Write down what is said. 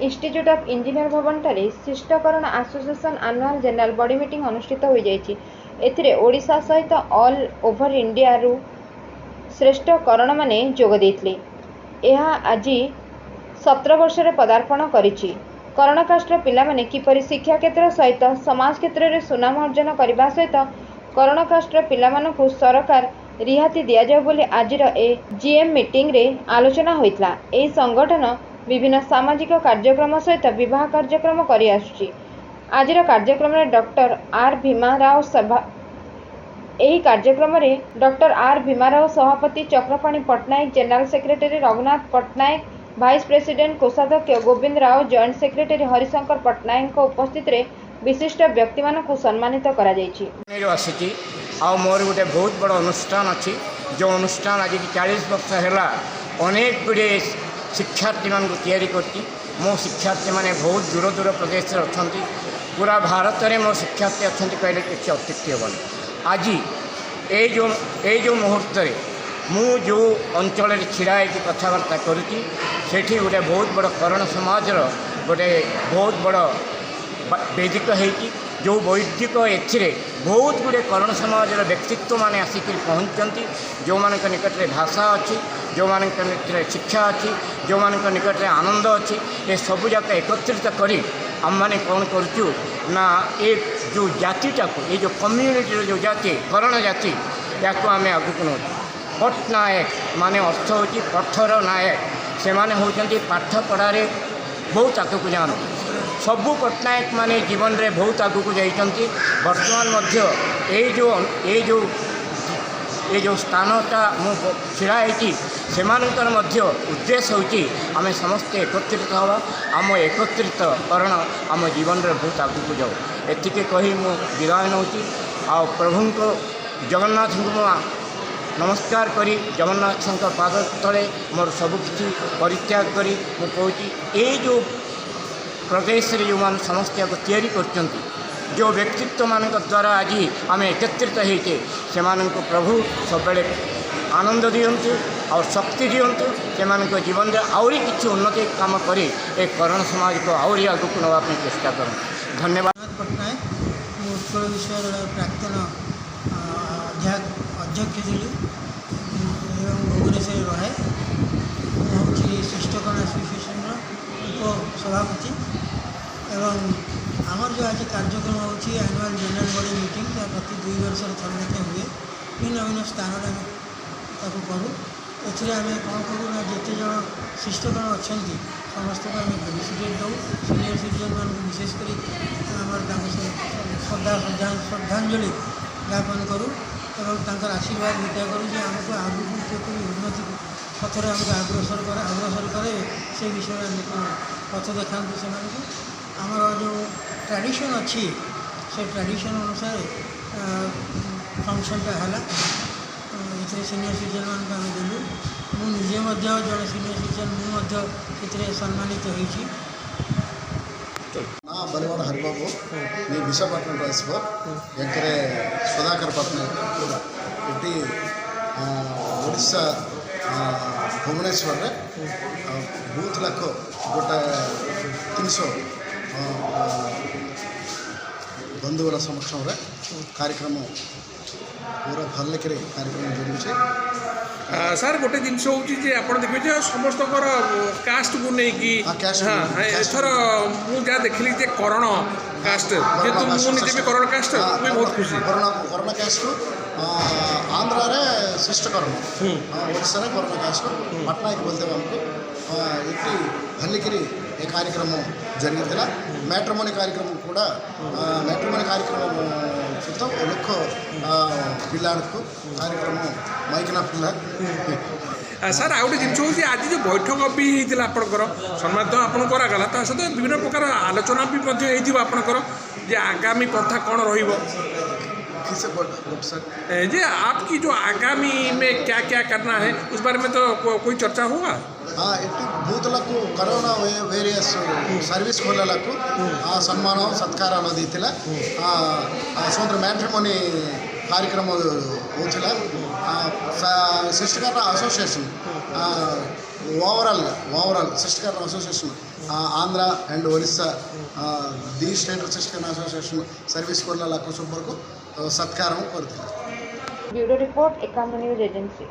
Institute of engineer भवन ठारे शिष्टकरण association annual general body meeting अनुष्ठित हो जाइछि। एथिरे ओडिशा सहित ऑल ओवर इंडिया रु श्रेष्ठ करण माने जोग देथिले। एहा आज 17 वर्ष पदार्पण करिछि। करणकाष्टर पिलामाने किपरि शिक्षा क्षेत्र सहित समाज क्षेत्र में सुनाम अर्जन करने सहित करणकाष्टर पिलामानकु सरकार रिहाती दिया जाय बोली आजिर ए जीएम मीटिंग रे आलोचना होइतला। एही संगठन विभिन्न सामाजिक कार्यक्रम सहित विवाह कार्यक्रम करि आसुछि। आजिर कार्यक्रम रे डॉक्टर आर भीमाराव सभा एही कार्यक्रम रे डॉक्टर आर भीमाराव सभापति Chakrapani Pattanaik general secretary Raghunath Pattanaik vice president कोषाध्यक्ष गोविंद राव जॉइंट सेक्रेटरी हरिशंकर पट्टनायक उपस्थित रे विशिष्ट व्यक्ति मानकु सम्मानित करा जायछि। मोर गोटे बहुत बड़ अनुष्ठान अच्छी जो अनुष्ठान आज 40 वर्ष है अनेक गुड़े शिक्षार्थी मान तैयारी करती। मो शिक्षार्थी मैंने बहुत दूर दूर प्रदेश अच्छा पूरा भारत में मो शिक्षार्थी अच्छा कहले किसी अत्युक्ति हेनी। आज ये जो मुहूर्त मु जो अंचल छिड़ा होकर कथबार्ता करुँची सेठी गोटे बहुत बड़ करण समाज गोटे बहुत बड़ वेदिक होती जो वैदिक एथिरे बहुत गुड़े करण समाज व्यक्तित्व माने आसिक पहुँचती। जो मान निकट में भाषा अच्छी जो मान निकट में शिक्षा अच्छी जो मान निकट में आनंद अच्छी ये सबू जाक एकत्रित करी आम मैंने कौन करूँ ना ये जो जातिटा को ये जो कम्युनिटी जो जाति करण जाति या आम आगक नौ पट्टनायक माने अर्थ होची पठर नायक से माने होचंती पाठ पढ़ारे बहुत आगक जाती। सबू पट्टनायक माने जीवन रे बहुत आगक जाइछंती। वर्तमान मध्य ये जो स्थानटा मु छिड़ा होती से उद्देश्य होची आमे समस्ते एकत्रित हवा आम एकत्रित करण आम जीवन रे बहुत आगक जाऊ एतिके कही मु विदाय नौची। आ प्रभु को जगन्नाथ को नमस्कार करी जगन्नाथ पाद तले मोर सबकि परित्याग करी मु कहूँ ये जो प्रदेश रे जो मान समस्या को तैयारी करचंती जो व्यक्तित्व मान द्वारा आज आम एकत्रित होते से प्रभु सब आनंद दियंतु और शक्ति दियंतु से जीवन में आहरी किसी उन्नति काम कर करण समाज को आहरी आगक नापी चेष्टा कर। धन्यवाद। पट्टनायक उत्कल विषय प्राक्तन अध्यक्ष थी भुवनेश्वर रहे हूँ शिष्टकरण एसोसिएशन उपसभापति एवं आमर जो आज कार्यक्रम होची एनुअल जनरल बॉडी मीटिंग या प्रति 2 वर्ष थरते हुए भिन्न भिन्न स्थान में करूँ। एथिरे आम कौन करूँ ना जिते जन शिष्टकरण अच्छा समस्त को आम फेलिसिटेट दऊ सीनियर सिटीजन मान विशेषकर श्रद्धांजलि ज्ञापन करूँ और आशीर्वाद भिक्षा करूँ जे आमको आगुक उन्नति पथर आमको अग्रसर करे से विषय आम पथ देखा से आमर जो ट्रेडिशन अच्छी से ट्रेडिशन अनुसार फंक्शनटा है ये सीनियर सिटीजन मान आम देलु मुझे जड़े सीनियर सिटीजन मुझे सम्मानित होती। ना बलवाड़ हरिबाबू मैं विशाखापट्टनम ट्रांसफर एंकरे सुधाकर पट्टनायक ये ओडिशा भुवनेश्वर बूथ लाख गोटे 300 बंधुवर समक्ष कार्यक्रम पूरा भल कार्यक्रम जरूर सर गोटे जिनस हूँ आप देखिए समस्त कास्ट को लेकिन एथर मुझे देखली करण कास्ट जेहतु मुझे भी करण कास्ट मुझे बहुत खुशी करण कास्ट आंध्र शिष्टकरण ओडिशा करण कास्ट पट्टनायक बोलते आमको ये भल्लिकी ये कार्यक्रम जरिए मैट्रिमोनी कार्यक्रम मैट्रिमोनी कार्यक्रम सहित लोक पिला कार्यक्रम माइकना पिला सर आ गए जिन हूँ आज जो बैठक भी होता आपंकर सम्मानित आपको करागला ता सहित विभिन्न प्रकार आलोचना भी आपंकर जे आगामी प्रथा कौन रही जी आपकी जो आगामी में क्या क्या करना है उस बारे में तो कोई चर्चा होगा। हाँ इटी बूथలకు करोना वेरियस सर्विस खोलలకు सम्मान सत्कार दीला स्वतंत्र मैट्रिमोनी कार्यक्रम होता शिष्टकरण एसोसिएशन ओवराल शिष्टकरण association Andhra and Orissa the state reception association service కోడ్ల లక్కు సూపర్కు సత్కారం కోరుతున్నాను. బ్యూరో రిపోర్ట్, ఏకాంబ న్యూస్ ఏజెన్సీ.